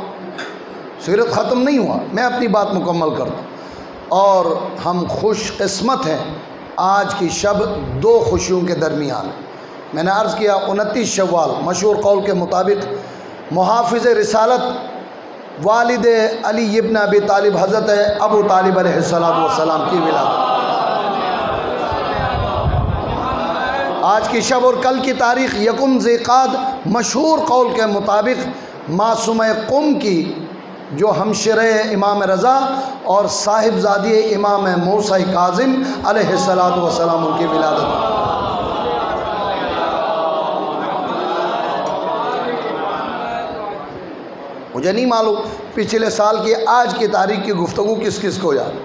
سیرت ختم نہیں ہوا، میں اپنی بات مکمل کرتا ہوں، اور ہم خوش قسمت ہیں آج کی شب دو خوشیوں کے درمیان۔ میں نے عرض کیا 29 شوال مشہور قول کے مطابق محافظ رسالت والد علی ابن ابی طالب حضرت ابو طالب علیہ السلام کی ولادت۔ آج کی شب اور کل کی تاریخ یکم ذی قعدہ مشہور قول کے مطابق معصومہ قم کی جو ہمشرہ امام رضا اور صاحبزادی امام موسیٰ کاظم علیہ السلام ان کی ولادت۔ مجھے نہیں معلوم پچھلے سال کی آج کی تاریخ کی گفتگو کس کس کو یاد۔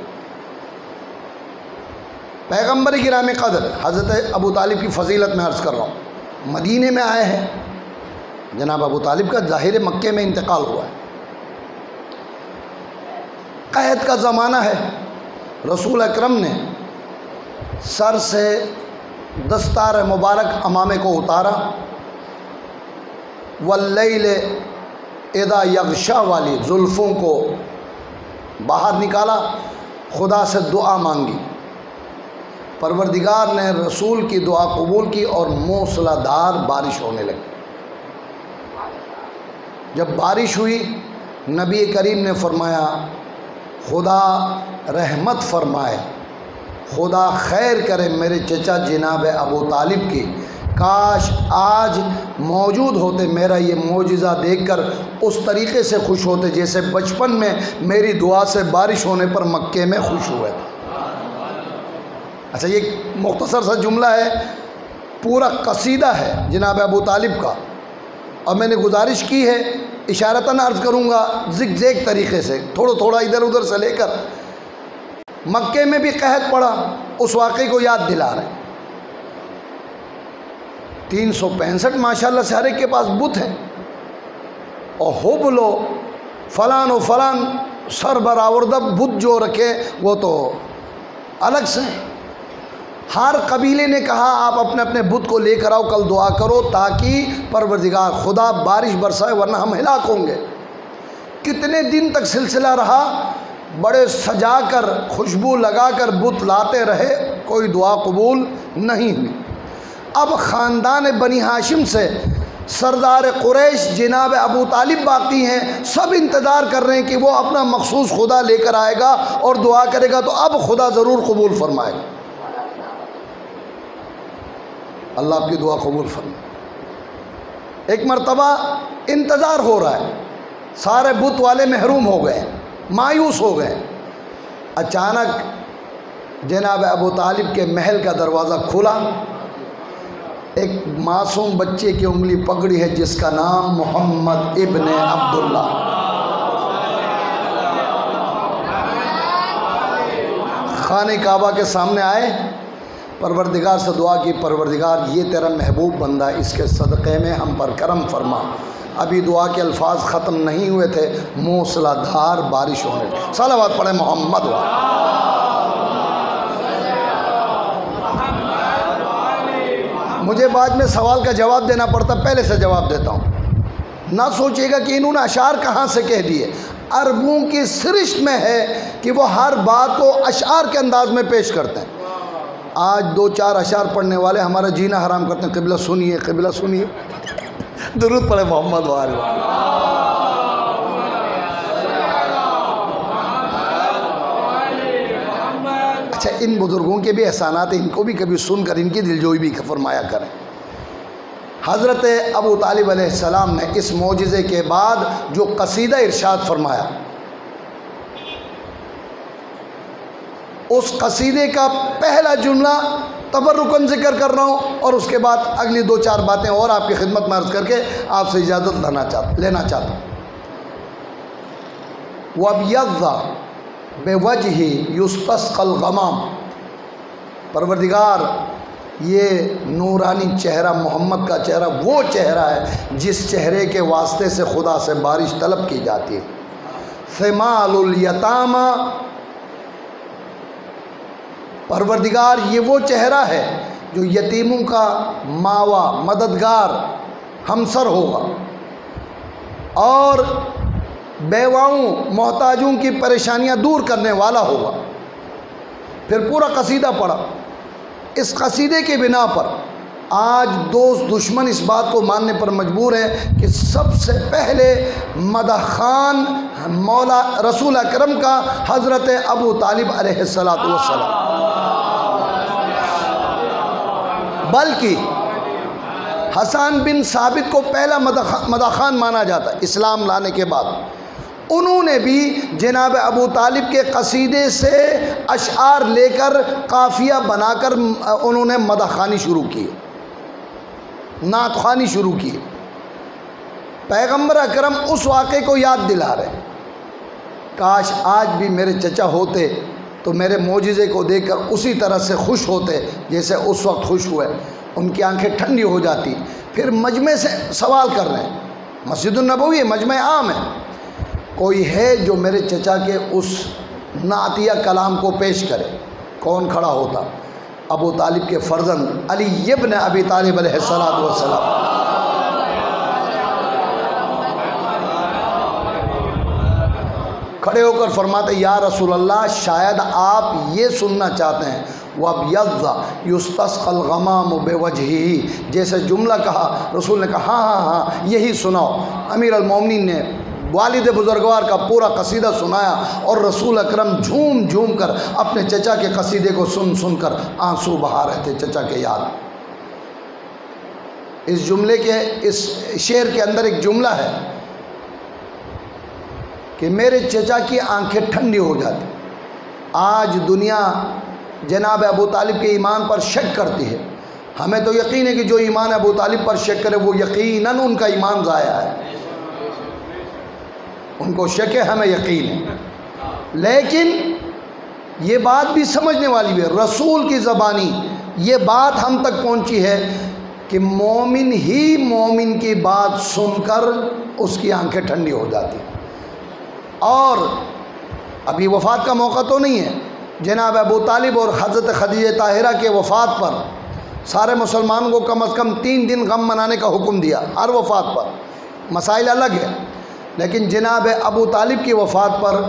پیغمبر گرامی قدر حضرت ابو طالب کی فضیلت میں عرض کر رہا ہوں، مدینے میں آئے ہیں، جناب ابو طالب کا ظاہر مکے میں انتقال ہوا ہے، قحط کا زمانہ ہے، رسول اکرم نے سر سے دستار مبارک امامے کو اتارا، واللیل اذا یغشا والی زلفوں کو باہر نکالا، خدا سے دعا مانگی، پروردگار نے رسول کی دعا قبول کی اور موسلا دھار بارش ہونے لگی۔ جب بارش ہوئی نبی کریم نے فرمایا خدا رحمت فرمائے، خدا خیر کرے میرے چچا جناب ابو طالب کی، کاش آج موجود ہوتے، میرا یہ معجزہ دیکھ کر اس طریقے سے خوش ہوتے جیسے بچپن میں میری دعا سے بارش ہونے پر مکے میں خوش ہوئے تھے۔ اچھا، یہ مختصر سا جملہ ہے، پورا قصیدہ ہے جناب ابو طالب کا، اور میں نے گزارش کی ہے، اشارتاً عرض کروں گا زگ زیگ طریقے سے، تھوڑا ادھر ادھر سے لے کر مکے میں بھی قحط پڑا، اس واقعے کو یاد دلا رہے ہیں۔ 365 ماشاءاللہ سے ہر ایک کے پاس بت ہے، اور حبل و فلان و فلان سر برآوردہ بت جو رکھے وہ تو الگ سے ہیں۔ ہر قبیلے نے کہا آپ اپنے اپنے بت کو لے کر آؤ، کل دعا کرو تاکہ پروردگار خدا بارش برسائے ورنہ ہم ہلاک ہوں گے۔ کتنے دن تک سلسلہ رہا، بڑے سجا کر خوشبو لگا کر بت لاتے رہے، کوئی دعا قبول نہیں ہوئی۔ اب خاندان بنی ہاشم سے سردار قریش جناب ابو طالب باقی ہیں، سب انتظار کر رہے ہیں کہ وہ اپنا مخصوص خدا لے کر آئے گا اور دعا کرے گا تو اب خدا ضرور قبول فرمائے گا۔ اللہ آپ کی دعا قبول فرمائے۔ ایک مرتبہ انتظار ہو رہا ہے، سارے بت والے محروم ہو گئے، مایوس ہو گئے۔ اچانک جناب ابو طالب کے محل کا دروازہ کھلا، ایک معصوم بچے کی انگلی پکڑی ہے جس کا نام محمد ابن عبداللہ۔ خانہ کعبہ کے سامنے آئے، پروردگار سے دعا کی، پروردگار یہ تیرا محبوب بندہ، اس کے صدقے میں ہم پر کرم فرما۔ ابھی دعا کے الفاظ ختم نہیں ہوئے تھے، موسلا دھار بارش ہونے لگی۔ صلوات پڑھیں محمد وعلیہ۔ مجھے بعد میں سوال کا جواب دینا پڑتا، پہلے سے جواب دیتا ہوں، نہ سوچیے گا کہ انہوں نے اشعار کہاں سے کہہ دیے۔ عربوں کی سرشت میں ہے کہ وہ ہر بات کو اشعار کے انداز میں پیش کرتے ہیں۔ آج 2-4 اشعار پڑھنے والے ہمارا جینا حرام کرتے ہیں، قبلہ سنیے قبلہ سنیے، درود پڑھے محمد وآلہ۔ اچھا، ان بزرگوں کے بھی احسانات ہیں، ان کو بھی کبھی سن کر ان کی دلجوئی بھی فرمایا کریں۔ حضرت ابو طالب علیہ السلام نے اس معجزے کے بعد جو قصیدہ ارشاد فرمایا، اس قصیدے کا پہلا جملہ تبرکن ذکر کر رہا ہوں، اور اس کے بعد اگلی 2-4 باتیں اور آپ کی خدمت میں عرض کر کے آپ سے اجازت لینا چاہتا ہوں۔ وَابْيَضَّ بِوَجْهِ يُسْتَسْقَى الْغَمَامُ، پروردگار یہ نورانی چہرہ، محمد کا چہرہ وہ چہرہ ہے جس چہرے کے واسطے سے خدا سے بارش طلب کی جاتی ہے۔ ثِمَالُ الْيَتَامَى، پروردگار یہ وہ چہرہ ہے جو یتیموں کا ماوا، مددگار، ہمسر ہوگا، اور بیواؤں، محتاجوں کی پریشانیاں دور کرنے والا ہوگا۔ پھر پورا قصیدہ پڑھا۔ اس قصیدے کے بنا پر آج دوست دشمن اس بات کو ماننے پر مجبور ہیں کہ سب سے پہلے مدح خان مولا رسول اکرم کا حضرت ابو طالب علیہ السلام، بلکہ حسان بن ثابت کو پہلا مدح خان مانا جاتا ہے اسلام لانے کے بعد۔ انہوں نے بھی جناب ابو طالب کے قصیدے سے اشعار لے کر قافیہ بنا کر انہوں نے مدح خوانی شروع کی، نعت خوانی شروع کی۔ پیغمبر اکرم اس واقعے کو یاد دلا رہے، کاش آج بھی میرے چچا ہوتے تو میرے معجزے کو دیکھ کر اسی طرح سے خوش ہوتے جیسے اس وقت خوش ہوئے، ان کی آنکھیں ٹھنڈی ہو جاتی۔ پھر مجمع سے سوال کر رہے ہیں، مسجد النبوی مجمع عام ہے، کوئی ہے جو میرے چچا کے اس نعتیہ کلام کو پیش کرے؟ کون کھڑا ہوتا؟ ابو طالب کے فرزند علی ابن ابی طالب علیہ السلام کھڑے ہو کر فرماتے یا رسول اللہ، شاید آپ یہ سننا چاہتے ہیں وَابْيَضَّ يُسْتَسْقَى الْغَمَامُ بِوَجْهِهِ، جیسے جملہ کہا رسول نے کہا ہاں یہی سناؤ۔ امیر المومنین نے والد بزرگوار کا پورا قصیدہ سنایا، اور رسول اکرم جھوم جھوم کر اپنے چچا کے قصیدے کو سن سن کر آنسو بہا رہے تھے چچا کے یاد۔ اس جملے کے، اس شعر کے اندر ایک جملہ ہے کہ میرے چچا کی آنکھیں ٹھنڈی ہو جاتی۔ آج دنیا جناب ابو طالب کے ایمان پر شک کرتی ہے، ہمیں تو یقین ہے کہ جو ایمان ابو طالب پر شک کرے وہ یقیناً ان کا ایمان ضائع ہے، ان کو شک ہے، ہمیں یقین ہے۔ لیکن یہ بات بھی سمجھنے والی بھی ہے، رسول کی زبانی یہ بات ہم تک پہنچی ہے کہ مومن ہی مومن کی بات سن کر اس کی آنکھیں ٹھنڈی ہو جاتی۔ اور ابھی وفات کا موقع تو نہیں ہے، جناب ابو طالب اور حضرت خدیجہ طاہرہ کے وفات پر سارے مسلمانوں کو کم از کم 3 دن غم منانے کا حکم دیا ہر وفات پر، مسائل الگ ہے، لیکن جناب ابو طالب کی وفات پر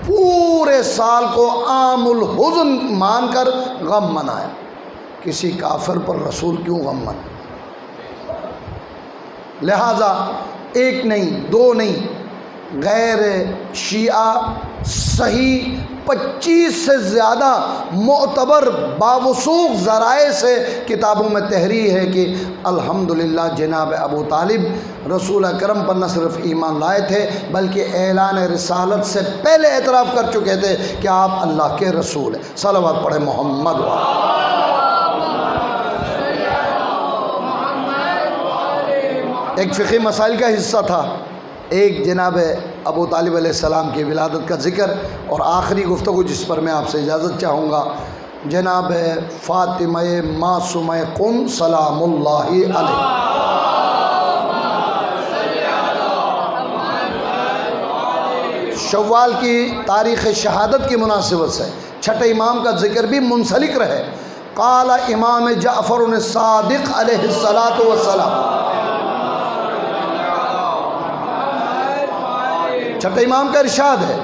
پورے سال کو عام الحزن مان کر غم منایا۔ کسی کافر پر رسول کیوں غم منائے؟ لہٰذا 1 نہیں 2 نہیں، غیر شیعہ صحیح 25 سے زیادہ معتبر باوثوق ذرائع سے کتابوں میں تحریر ہے کہ الحمدللہ جناب ابو طالب رسول اکرم پر نہ صرف ایمان لائے تھے بلکہ اعلان رسالت سے پہلے اعتراف کر چکے تھے کہ آپ اللہ کے رسول ہیں۔ صلوات پڑھیں محمد ایک فقہی مسائل کا حصہ تھا، ایک جناب ابو طالب علیہ السلام کی ولادت کا ذکر، اور آخری گفتگو جس پر میں آپ سے اجازت چاہوں گا جناب فاطمہ معصومہ قم سلام اللہ علیہ۔ شوال کی تاریخ شہادت کی مناسبت سے چھٹے امام کا ذکر بھی منسلک رہے۔ قال امام جعفر الصادق علیہ السلام، چھٹے امام کا ارشاد ہے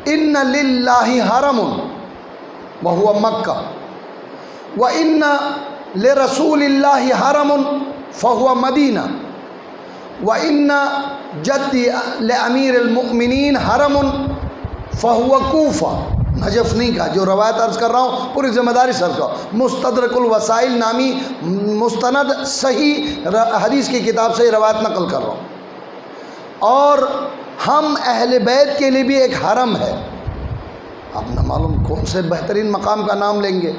ان للہ حرم وہو مکہ وان لرسول اللہ حرم فہو مدینہ وان جدی لامیر المؤمنین حرم فہو کوفہ نجف نہیں کہا، جو روایت عرض کر رہا ہوں پوری ذمہ داری سے عرض کر رہا ہوں، مستدرک الوسائل نامی مستند صحیح حدیث کی کتاب سے یہ روایت نقل کر رہا ہوں۔ اور ہم اہل بیت کے لیے بھی ایک حرم ہے، اب نہ معلوم کون سے بہترین مقام کا نام لیں گے،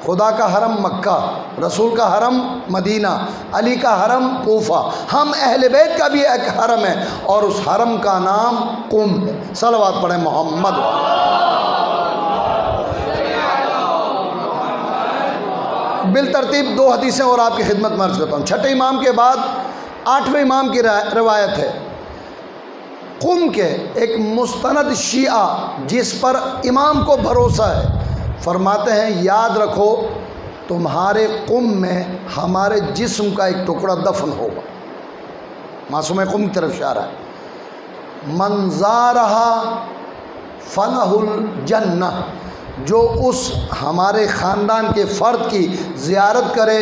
خدا کا حرم مکہ، رسول کا حرم مدینہ، علی کا حرم کوفہ، ہم اہل بیت کا بھی ایک حرم ہے اور اس حرم کا نام قم ہے۔ صلوات پڑھیں محمد۔ بالترتیب دو حدیثیں اور آپ کی خدمت میں عرض کرتا ہوں۔ چھٹے امام کے بعد آٹھویں امام کی روایت ہے، قم کے ایک مستند شیعہ جس پر امام کو بھروسہ ہے، فرماتے ہیں یاد رکھو تمہارے قم میں ہمارے جسم کا ایک ٹکڑا دفن ہوگا، معصوم قم کی طرف اشارہ ہے، من زارہا فلہ الجنہ، جو اس ہمارے خاندان کے فرد کی زیارت کرے،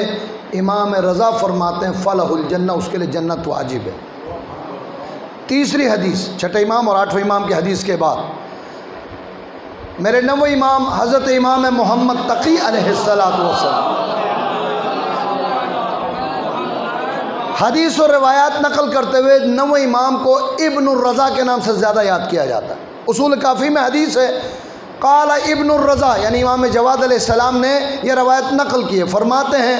امام رضا فرماتے ہیں فلہ الجنہ، اس کے لیے جنت واجب ہے۔ تیسری حدیث چھٹے امام اور آٹھویں امام کی حدیث کے بعد میرے نویں امام حضرت امام محمد تقی علیہ السلام حدیث و روایات نقل کرتے ہوئے نویں امام کو ابن الرضا کے نام سے زیادہ یاد کیا جاتا ہے۔ اصول کافی میں حدیث ہے، قال ابن الرضا یعنی امام جواد علیہ السلام نے یہ روایت نقل کی ہے، فرماتے ہیں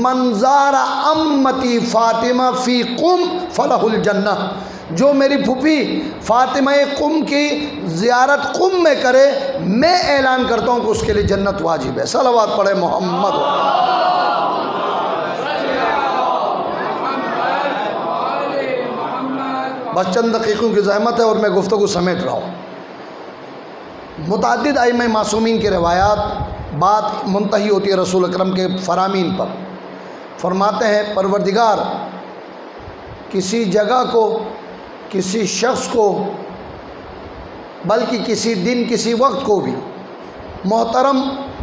من زار امتی فاطمہ فی قم فلہ الجنہ، جو میری پھوپھی فاطمہ قم کی زیارت قم میں کرے، میں اعلان کرتا ہوں کہ اس کے لیے جنت واجب ہے۔ صلوات پڑھے محمد۔ بس چند دقیقوں کی زحمت ہے اور میں گفتگو سمیٹ رہا ہوں۔ متعدد ائمہ معصومین کی روایات بات منتہی ہوتی ہے رسول اکرم کے فرامین پر، فرماتے ہیں پروردگار کسی جگہ کو، کسی شخص کو، بلکہ کسی دن کسی وقت کو بھی محترم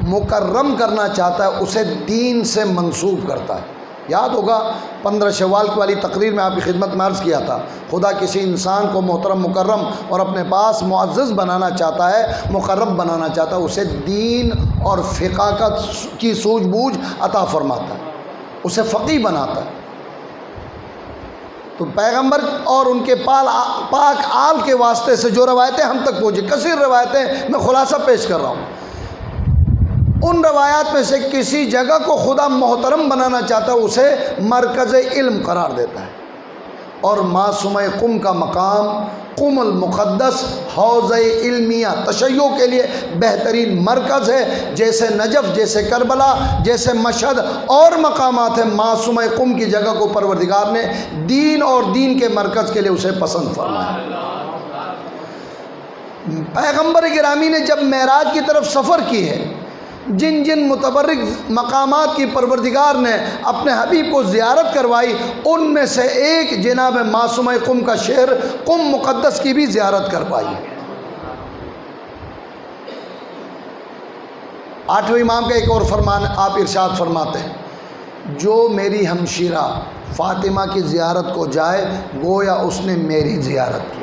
مکرم کرنا چاہتا ہے، اسے دین سے منسوب کرتا ہے۔ یاد ہوگا 15 شوال کی والی تقریر میں آپ کی خدمت میں عرض کیا تھا، خدا کسی انسان کو محترم مکرم اور اپنے پاس معزز بنانا چاہتا ہے، مقرب بنانا چاہتا ہے، اسے دین اور فقہ کی سوجھ بوجھ عطا فرماتا ہے، اسے فقیہ بناتا ہے۔ تو پیغمبر اور ان کے پاک آل کے واسطے سے جو روایتیں ہم تک پہنچی، کثیر روایتیں، میں خلاصہ پیش کر رہا ہوں، ان روایات میں سے کسی جگہ کو خدا محترم بنانا چاہتا ہے، اسے مرکز علم قرار دیتا ہے، اور معصومہ قم کا مقام قم المقدس حوض علمیہ تشیع کے لیے بہترین مرکز ہے، جیسے نجف، جیسے کربلا، جیسے مشہد اور مقامات ہیں، معصومہ قم کی جگہ کو پروردگار نے دین اور دین کے مرکز کے لیے اسے پسند فرمایا۔ پیغمبر گرامی نے جب معراج کی طرف سفر کی ہے، جن جن متبرک مقامات کی پروردگار نے اپنے حبیب کو زیارت کروائی، ان میں سے ایک جناب معصومہ قم کا شہر قم مقدس کی بھی زیارت کروائی۔ آٹھویں امام کا ایک اور فرمان آپ ارشاد فرماتے ہیں، جو میری ہمشیرہ فاطمہ کی زیارت کو جائے گویا اس نے میری زیارت کی،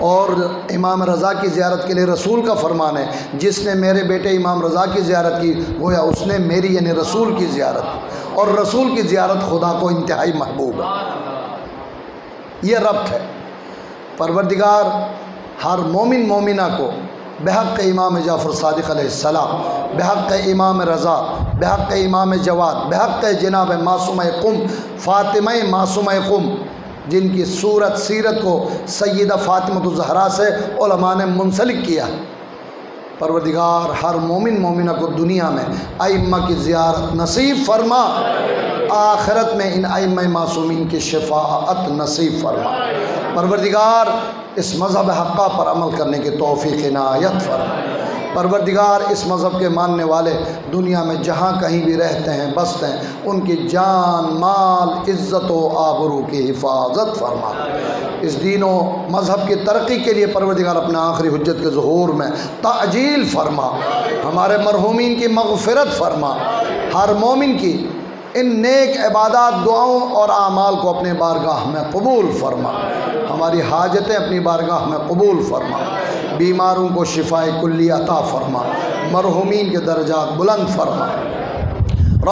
اور امام رضا کی زیارت کے لیے رسول کا فرمان ہے، جس نے میرے بیٹے امام رضا کی زیارت کی گویا اس نے میری یعنی رسول کی زیارت کی، اور رسول کی زیارت خدا کو انتہائی محبوب ہے۔ یہ ربط ہے۔ پروردگار ہر مومن مومنہ کو بحق امام جعفر صادق علیہ السلام، بحق امام رضا، بحق امام جواد، بحق جناب معصومہ قم فاطمہ معصومہ قم، جن کی صورت سیرت کو سیدہ فاطمہ الزہرا سے علماء نے منسلک کیا، پروردگار ہر مومن مومنہ کو دنیا میں ائمہ کی زیارت نصیب فرما، آخرت میں ان ائمہ معصومین کی شفاعت نصیب فرما۔ پروردگار اس مذہب حقہ پر عمل کرنے کی توفیق عنایت فرما۔ پروردگار اس مذہب کے ماننے والے دنیا میں جہاں کہیں بھی رہتے ہیں بستے ہیں، ان کی جان مال عزت و آبرو کی حفاظت فرما۔ اس دین و مذہب کی ترقی کے لیے پروردگار اپنے آخری حجت کے ظہور میں تعجیل فرما، ہمارے مرحومین کی مغفرت فرما، ہر مومن کی ان نیک عبادات، دعاؤں اور اعمال کو اپنے بارگاہ میں قبول فرما، ہماری حاجتیں اپنی بارگاہ میں قبول فرما، بیماروں کو شفائے کلی عطا فرما، مرحومین کے درجات بلند فرما۔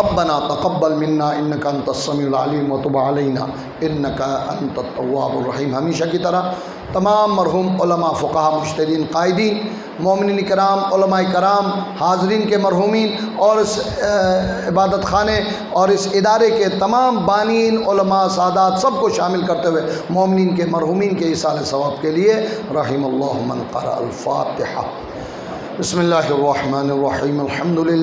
ربنا تقبل منا انک انت السمیع العلیم وتب علینا انک انت التواب الرحیم۔ ہمیشہ کی طرح تمام مرحوم علماء، فقہا، مجتہدین، قائدین، مومنین کرام، علماء کرام، حاضرین کے مرحومین اور اس عبادت خانے اور اس ادارے کے تمام بانین، علماء، سادات، سب کو شامل کرتے ہوئے مومنین کے مرحومین کے ایصال ثواب کے لیے رحم اللہ من قرأ الفاتحہ۔ بسم اللہ الرحمن الرحیم، الحمدللہ۔